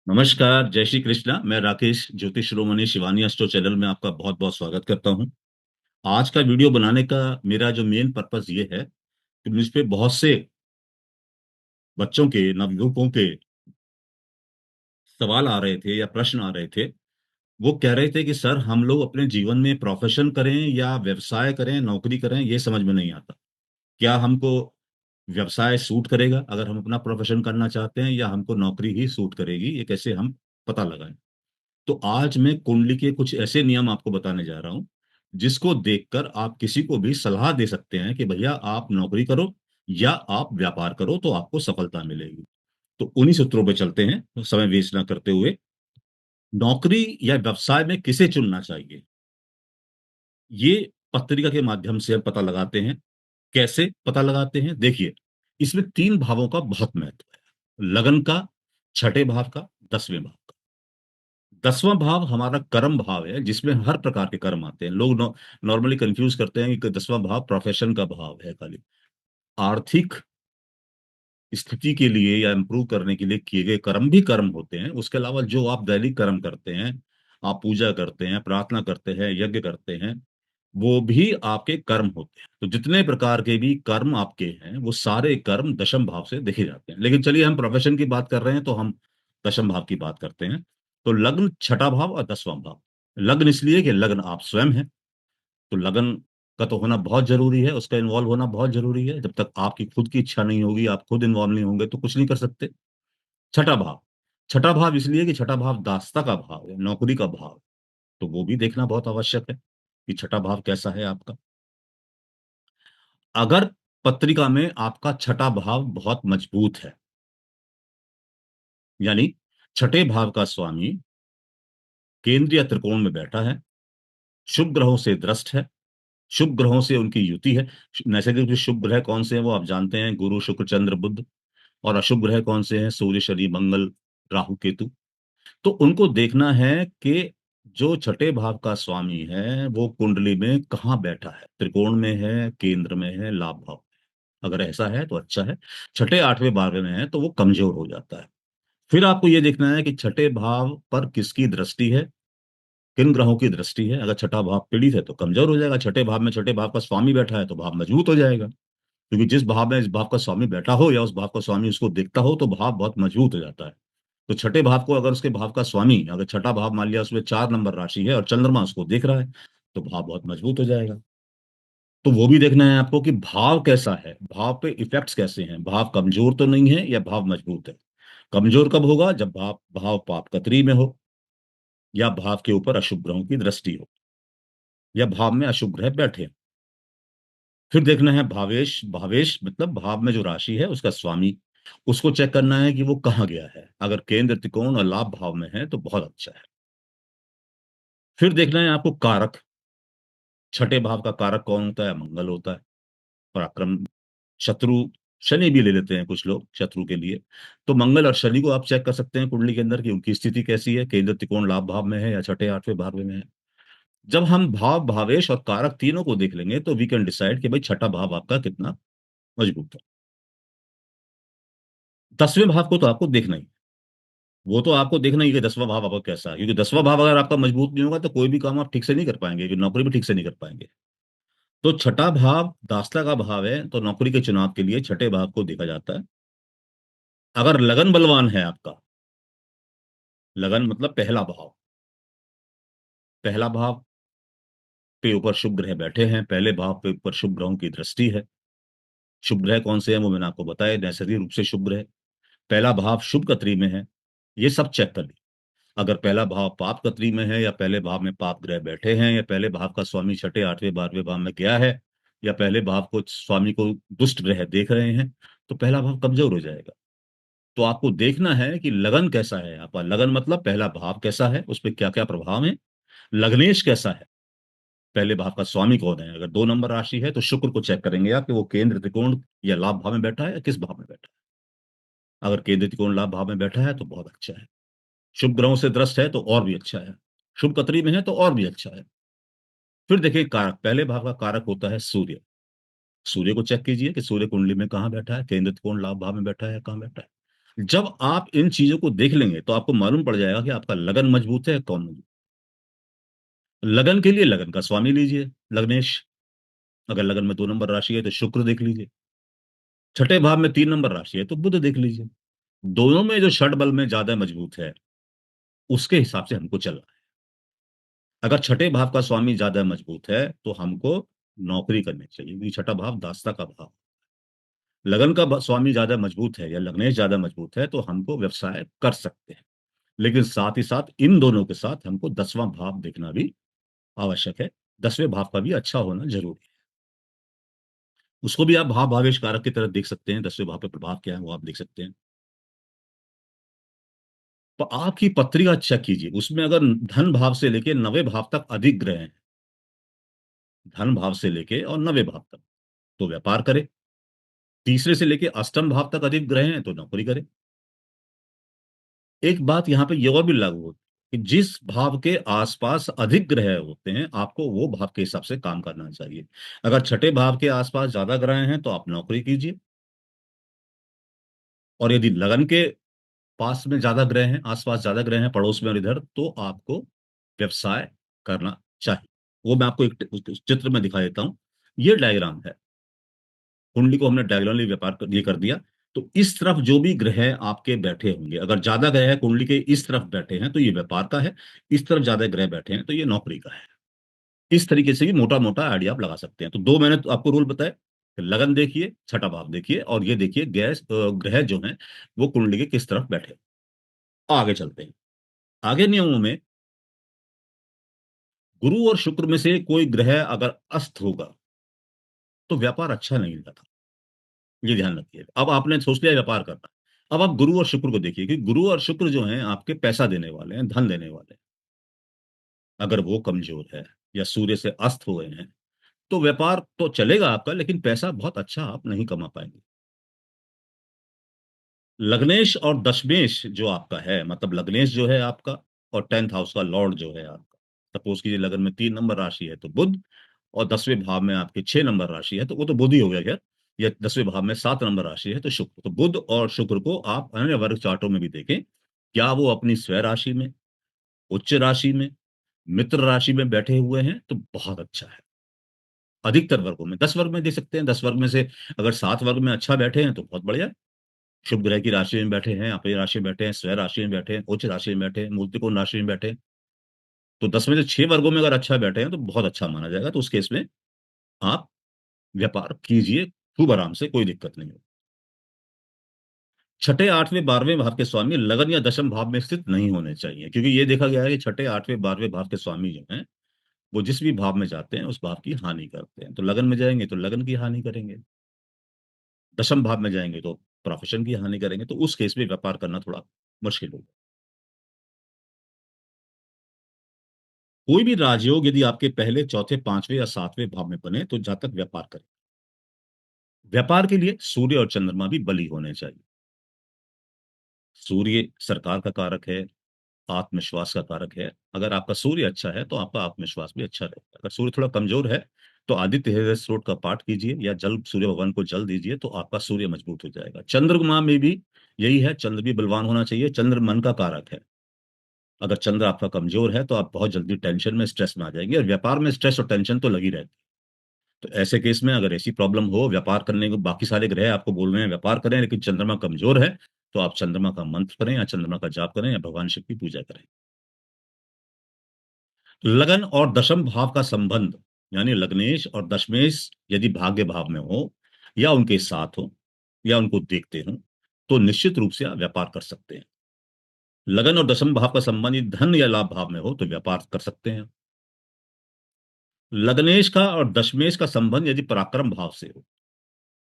नमस्कार, जय श्री कृष्णा। मैं राकेश ज्योतिष शिरोमणि शिवानी एस्ट्रो चैनल में आपका बहुत-बहुत स्वागत करता हूं। आज का वीडियो बनाने का मेरा जो मेन पर्पस ये है कि मुझ पे बहुत से बच्चों के, नवयुवकों के सवाल आ रहे थे या प्रश्न आ रहे थे। वो कह रहे थे कि सर हम लोग अपने जीवन में प्रोफेशन करें या व्यवसाय करें, नौकरी करें, ये समझ में नहीं आता। क्या हमको व्यवसाय सूट करेगा अगर हम अपना प्रोफेशन करना चाहते हैं या हमको नौकरी ही सूट करेगी, ये कैसे हम पता लगाएं? तो आज मैं कुंडली के कुछ ऐसे नियम आपको बताने जा रहा हूं जिसको देखकर आप किसी को भी सलाह दे सकते हैं कि भैया आप नौकरी करो या आप व्यापार करो तो आपको सफलता मिलेगी। तो उन्हीं सूत्रों पे चलते हैं, तो समय वेस्ट ना करते हुए। नौकरी या व्यवसाय में किसे चुनना चाहिए, ये पत्रिका के माध्यम से हम पता लगाते हैं। कैसे पता लगाते हैं, देखिए। इसमें तीन भावों का बहुत महत्व है: लगन का, छठे भाव का, 10वें भाव का। 10वां भाव हमारा कर्म भाव है, जिसमें हर प्रकार के कर्म आते हैं। लोग नॉर्मली कंफ्यूज करते हैं कि 10वां भाव प्रोफेशन का भाव है खाली। आर्थिक स्थिति के लिए या इम्प्रूव करने के लिए किए गए कर्म भी कर्म होते हैं। उसके अलावा जो आप दैनिक कर्म करते हैं, आप पूजा करते हैं, प्रार्थना करते हैं, यज्ञ करते हैं, वो भी आपके कर्म होते हैं। तो जितने प्रकार के भी कर्म आपके हैं, वो सारे कर्म दशम भाव से देखे जाते हैं। लेकिन चलिए, हम प्रोफेशन की बात कर रहे हैं तो हम दशम भाव की बात करते हैं। तो लग्न छठा भाव और 10वां भाव। लग्न इसलिए कि लग्न आप स्वयं हैं। तो लगन का तो होना बहुत जरूरी है, उसका इन्वॉल्व होना बहुत जरूरी है। जब तक आपकी खुद की इच्छा नहीं होगी, आप खुद इन्वॉल्व नहीं होंगे, तो कुछ नहीं कर सकते। छठा भाव। छठा भाव इसलिए कि छठा भाव दास्ता का भाव है, नौकरी का भाव। तो वो भी देखना बहुत आवश्यक है कि छठा भाव कैसा है आपका। अगर पत्रिका में आपका छठा भाव बहुत मजबूत है, यानी छठे भाव का स्वामी केंद्रीय त्रिकोण में बैठा है, शुभ ग्रहों से दृष्ट है, शुभ ग्रहों से उनकी युति है। नैसर्गिक रूप से शुभ ग्रह कौन से हैं वो आप जानते हैं: गुरु, शुक्र, चंद्र, बुध। और अशुभ ग्रह कौन से हैं? सूर्य, शनि, मंगल, राहु, केतु। तो उनको देखना है कि जो छठे भाव का स्वामी है वो कुंडली में कहाँ बैठा है, त्रिकोण में है, केंद्र में है, लाभ भाव में। अगर ऐसा है तो अच्छा है। छठे, आठवें, 12वें में है तो वो कमजोर हो जाता है। फिर आपको ये देखना है कि छठे भाव पर किसकी दृष्टि है, किन ग्रहों की दृष्टि है। अगर छठा भाव पीड़ित है तो कमजोर हो जाएगा। छठे भाव में छठे भाव का स्वामी बैठा है तो भाव मजबूत हो जाएगा। क्योंकि जिस भाव में इस भाव का स्वामी बैठा हो या उस भाव का स्वामी उसको देखता हो तो भाव बहुत मजबूत हो जाता है। तो छठे भाव को अगर उसके भाव का स्वामी, अगर छठा भाव मान लिया उसमें 4 नंबर राशि है और चंद्रमा उसको देख रहा है, तो भाव बहुत मजबूत हो जाएगा। तो वो भी देखना है आपको कि भाव कैसा है, भाव पे इफेक्ट्स कैसे हैं, भाव कमजोर तो नहीं है या भाव मजबूत है। कमजोर कब होगा? जब भाव भाव पाप कतरी में हो, या भाव के ऊपर अशुभ ग्रहों की दृष्टि हो, या भाव में अशुभ ग्रह बैठे। फिर देखना है भावेश। भावेश मतलब भाव में जो राशि है उसका स्वामी, उसको चेक करना है कि वो कहाँ गया है। अगर केंद्र, त्रिकोण और लाभ भाव में है तो बहुत अच्छा है। फिर देखना है आपको कारक। छठे भाव का कारक कौन होता है? मंगल होता है। पराक्रम, शत्रु, शनि भी ले लेते हैं कुछ लोग शत्रु के लिए। तो मंगल और शनि को आप चेक कर सकते हैं कुंडली के अंदर कि उनकी स्थिति कैसी है, केंद्र, त्रिकोण, लाभ भाव में है या छठे, आठवें, 12वें में है। जब हम भाव, भावेश और कारक तीनों को देख लेंगे तो वी कैन डिसाइड कि भाई छठा भाव आपका कितना मजबूत है। 10वें भाव को तो आपको देखना ही, वो तो आपको देखना ही कि 10वां भाव आपका कैसा है। क्योंकि 10वां भाव अगर आपका मजबूत नहीं होगा तो कोई भी काम आप ठीक से नहीं कर पाएंगे, कि नौकरी भी ठीक से नहीं कर पाएंगे। तो छठा भाव दास्ता का भाव है, तो नौकरी के चुनाव के लिए छठे भाव को देखा जाता है। अगर लगन बलवान है आपका, लगन मतलब पहला भाव, पहला भाव पे ऊपर शुभ ग्रह बैठे हैं, पहले भाव पे ऊपर शुभ ग्रहों की दृष्टि है। शुभ ग्रह कौन से हैं वो मैंने आपको बताया, नैसर्गिक रूप से शुभ ग्रह। पहला भाव शुभ कत्री में है, ये सब चेक कर ली। अगर पहला भाव पाप कत्री में है, या पहले भाव में पाप ग्रह बैठे हैं, या पहले भाव का स्वामी छठे, आठवें, 12वें भाव में गया है, या पहले भाव को स्वामी को दुष्ट ग्रह देख रहे हैं, तो पहला भाव कमजोर हो जाएगा। तो आपको देखना है कि लगन कैसा है आपका। लगन मतलब पहला भाव कैसा है, उस पर क्या क्या प्रभाव है। लग्नेश कैसा है, पहले भाव का स्वामी कौन है। अगर 2 नंबर राशि है तो शुक्र को चेक करेंगे आप कि वो केंद्र, त्रिकोण या लाभ भाव में बैठा है या किस भाव में बैठा है। अगर केंद्र, त्रिकोण, लाभ भाव में बैठा है तो बहुत अच्छा है। शुभ ग्रहों से ग्रस्त है तो और भी अच्छा है। शुभ कतरी में है तो और भी अच्छा है। फिर देखिए कारक, पहले भाव का कारक होता है सूर्य। सूर्य को चेक कीजिए कि सूर्य कुंडली में कहाँ बैठा है, केंद्र, त्रिकोण, लाभ भाव में बैठा है, कहाँ बैठा है। जब आप इन चीज़ों को देख लेंगे, तो आपको मालूम पड़ जाएगा कि आपका लगन मजबूत है, कौन मजबूत। लगन के लिए लगन का स्वामी लीजिए, लग्नेश। अगर लगन में 2 नंबर राशि है, तो शुक्र देख लीजिए। छठे भाव में 3 नंबर राशि है, तो बुध देख लीजिए। दोनों में जो षट बल में ज़्यादा मजबूत है, उसके हिसाब से हमको चलना है। अगर छठे भाव का स्वामी ज़्यादा मजबूत है, तो हमको नौकरी करनी चाहिए, क्योंकि छठा भाव दासता का भाव। लगन का स्वामी ज्यादा मजबूत है या लग्नेश ज्यादा मजबूत है, तो हमको व्यवसाय कर सकते हैं। लेकिन साथ ही साथ इन दोनों के साथ हमको 10वां भाव देखना भी आवश्यक है। 10वें भाव का भी अच्छा होना जरूरी है। उसको भी आप भाव भावेश कारक की तरह देख सकते हैं। 10वें भाव पे प्रभाव क्या है वो आप देख सकते हैं। तो आपकी पत्रिका चेक कीजिए, उसमें अगर धन भाव से लेके 9वें भाव तक अधिक ग्रह हैं, धन भाव से लेके और 9वें भाव तक, तो व्यापार करें। तीसरे से लेके अष्टम भाव तक अधिक ग्रह हैं, तो नौकरी करें। एक बात यहाँ पे ये और भी लागू होती है कि जिस भाव के आसपास अधिक ग्रह होते हैं, आपको वो भाव के हिसाब से काम करना चाहिए। अगर छठे भाव के आसपास ज़्यादा ग्रह हैं, तो आप नौकरी कीजिए। और यदि लगन के पास में ज़्यादा ग्रह हैं, आस-पास ज़्यादा ग्रह हैं, पड़ोस में और इधर, तो आपको व्यवसाय करना चाहिए। वो मैं आपको एक उस चित्र में दिखा देता हूँ। ये डायग्राम है। कुंडली को हमने डायगोनली व्यापार ये कर दिया। तो इस तरफ जो भी ग्रह आपके बैठे होंगे, अगर ज़्यादा ग्रह कुंडली के इस तरफ बैठे हैं, तो ये व्यापार का है। इस तरफ ज़्यादा ग्रह बैठे हैं, तो ये नौकरी का है। इस तरीके से भी मोटा-मोटा आइडिया आप लगा सकते हैं। तो 2 मैंने तो आपको रूल बताए। लगन देखिए, छठा भाव देखिए और ये देखिए ग्रह जो हैं, वो कुंडली के किस तरफ बैठे हैं। आगे चलते हैं। आगे नियमों में गुरु और शुक्र में से कोई ग्रह अगर अस्त होगा, तो व्यापार अच्छा नहीं जाता। ये ध्यान रखिए। अब आपने सोच लिया व्यापार करना। अब आप गुरु और शुक्र को देखिए कि गुरु और शुक्र जो हैं आपके पैसा देने वाले हैं, धन देने वाले हैं। अगर वो कमज़ोर है या सूर्य से अस्त हुए हैं, तो व्यापार तो चलेगा आपका, लेकिन पैसा बहुत अच्छा आप नहीं कमा पाएँगे। लग्नेश और दशमेश जो आपका है, मतलब लग्नेश जो है आपका और 10th हाउस का लॉर्ड जो है आपका। सपोज़ कीजिए लगन में 3 नंबर राशि है तो बुध, और 10वें भाव में आपके 6 नंबर राशि है, तो वो तो बुध ही हो गया खैर। या 10वें भाव में 7 नंबर राशि है तो शुक्र। तो बुध और शुक्र को आप अन्य वर्ग चार्टों में भी देखें, क्या वो अपनी स्वः राशि में, उच्च राशि में, मित्र राशि में बैठे हुए हैं, तो बहुत अच्छा है। अधिकतर वर्गों में, 10 वर्ग में दे सकते हैं, 10 वर्ग में से अगर 7 वर्ग में अच्छा बैठे हैं, तो बहुत बढ़िया। शुभ ग्रह की राशि में बैठे हैं, अपनी राशि में बैठे हैं, स्वः राशि में बैठे हैं, उच्च राशि में बैठे हैं, मूर्तिकोण राशि में बैठे हैं, तो 10 में से 6 वर्गों में अगर अच्छा बैठे हैं, तो बहुत अच्छा माना जाएगा। तो उस केस में आप व्यापार कीजिए खूब आराम से, कोई दिक्कत नहीं होगी। छठे, 8वें, 12वें भाव के स्वामी लगन या दशम भाव में स्थित नहीं होने चाहिए, क्योंकि ये देखा गया है कि छठे, 8वें, 12वें भाव के स्वामी जो हैं, वो जिस भी भाव में जाते हैं, उस भाव की हानि करते हैं। तो लगन में जाएँगे, तो लगन की हानि करेंगे। दशम भाव में जाएँगे, तो प्रोफ़ेशन की हानि करेंगे। तो उस केस में व्यापार करना थोड़ा मुश्किल होगा। कोई भी राजयोग यदि आपके पहले, चौथे, 5वें या 7वें भाव में बने, तो जातक व्यापार करे। व्यापार के लिए सूर्य और चंद्रमा भी बली होने चाहिए। सूर्य सरकार का कारक है, आत्मविश्वास का कारक है। अगर आपका सूर्य अच्छा है, तो आपका आत्मविश्वास भी अच्छा रहेगा। अगर सूर्य थोड़ा कमज़ोर है, तो आदित्य हृदय स्तोत्र का पाठ कीजिए या जल सूर्य भगवान को जल दीजिए, तो आपका सूर्य मजबूत हो जाएगा। चंद्रमा में भी यही है, चंद्र भी बलवान होना चाहिए। चंद्र मन का कारक है। अगर चंद्र आपका कमज़ोर है, तो आप बहुत जल्दी टेंशन में, स्ट्रेस में आ जाएँगे, और व्यापार में स्ट्रेस और टेंशन तो लगी रहती है। तो ऐसे केस में अगर ऐसी प्रॉब्लम हो, व्यापार करने को बाकी सारे ग्रह आपको बोल रहे हैं व्यापार करें, लेकिन चंद्रमा कमज़ोर है, तो आप चंद्रमा का मंत्र करें या चंद्रमा का जाप करें या भगवान शिव की पूजा करें। लगन और दशम भाव का संबंध, यानी लग्नेश और दशमेश यदि भाग्य भाव में हो या उनके साथ हो या उनको देखते हों, तो निश्चित रूप से आप व्यापार कर सकते हैं। लगन और दशम भाव का संबंध यदि धन या लाभ भाव में हो, तो व्यापार कर सकते हैं। लग्नेश का और दशमेश का संबंध यदि पराक्रम भाव से हो,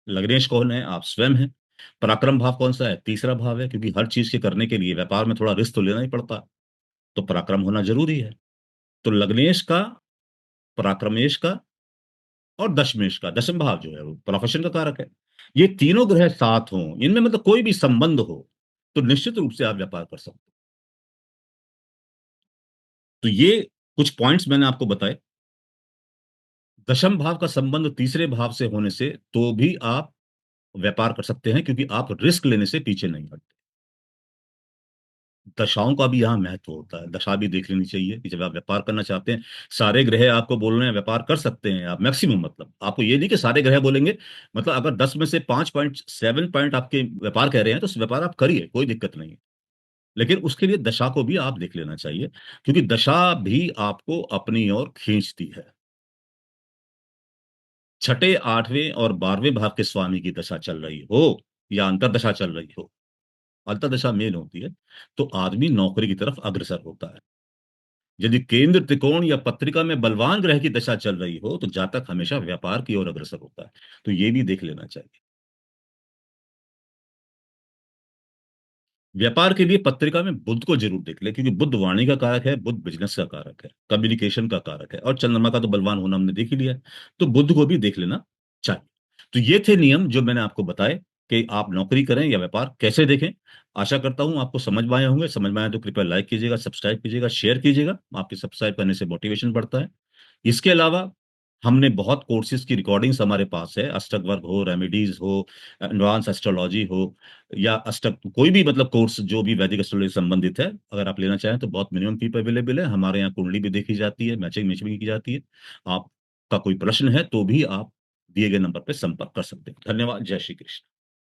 लग्नेश कौन है? आप स्वयं हैं। पराक्रम भाव कौन-सा है? तीसरा भाव है, क्योंकि हर चीज़ के करने के लिए व्यापार में थोड़ा रिस्क तो लेना ही पड़ता, तो पराक्रम होना ज़रूरी है। तो लग्नेश का, पराक्रमेश का और दशमेश का, दशम भाव जो है वो प्रोफ़ेशन का कारक है। ये तीनों ग्रह साथ हों, इनमें मतलब कोई भी संबंध हो, तो निश्चित रूप से आप व्यापार कर सकते हो। तो ये कुछ पॉइंट्स मैंने आपको बताए। दशम भाव का संबंध तीसरे भाव से होने से, तो भी आप व्यापार कर सकते हैं, क्योंकि आप रिस्क लेने से पीछे नहीं हटते। दशाओं का भी यहाँ महत्व होता है। दशा भी देख लेनी चाहिए कि जब आप व्यापार करना चाहते हैं, सारे ग्रह आपको बोल रहे हैं व्यापार कर सकते हैं आप मैक्सिमम मतलब। आपको ये नहीं कि सारे ग्रह बोलेंगे, मतलब अगर 10 में से 5.7 पॉइंट आपके व्यापार कह रहे हैं, तो व्यापार आप करिए, कोई दिक्कत नहीं है। लेकिन उसके लिए दशा को भी आप देख लेना चाहिए, क्योंकि दशा भी आपको अपनी ओर खींचती है। छठे, 8वें और 12वें भाव के स्वामी की दशा चल रही हो या अंतर्दशा चल रही हो, अंतर्दशा मेन होती है, तो आदमी नौकरी की तरफ अग्रसर होता है। यदि केंद्र, त्रिकोण या पत्रिका में बलवान ग्रह की दशा चल रही हो, तो जातक हमेशा व्यापार की ओर अग्रसर होता है। तो ये भी देख लेना चाहिए। व्यापार के लिए पत्रिका में बुध को ज़रूर देख लें, क्योंकि बुध वाणी का कारक है, बुध बिज़नेस का कारक है, कम्युनिकेशन का कारक है और चंद्रमा का तो बलवान होना हमने देख ही लिया है। तो बुध को भी देख लेना चाहिए। तो ये थे नियम जो मैंने आपको बताए कि आप नौकरी करें या व्यापार कैसे देखें। आशा करता हूँ आपको समझ में आए होंगे। समझ में आए तो कृपया लाइक कीजिएगा, सब्सक्राइब कीजिएगा, शेयर कीजिएगा। आपके सब्सक्राइब करने से मोटिवेशन बढ़ता है। इसके अलावा हमने बहुत कोर्सेज़ की रिकॉर्डिंग्स हमारे पास है, अष्टक वर्क हो, रेमेडीज़ हो, एडवांस एस्ट्रोलॉजी हो या अष्टक कोई भी मतलब कोर्स जो भी वैदिक एस्ट्रोलॉजी से संबंधित है, अगर आप लेना चाहें तो बहुत मिनिमम फी पे अवेलेबल है। हमारे यहाँ कुंडली भी देखी जाती है, मैचिंग भी की जाती है। आपका कोई प्रश्न है तो भी आप दिए गए नंबर पे संपर्क कर सकते हैं। धन्यवाद। जय श्री कृष्ण।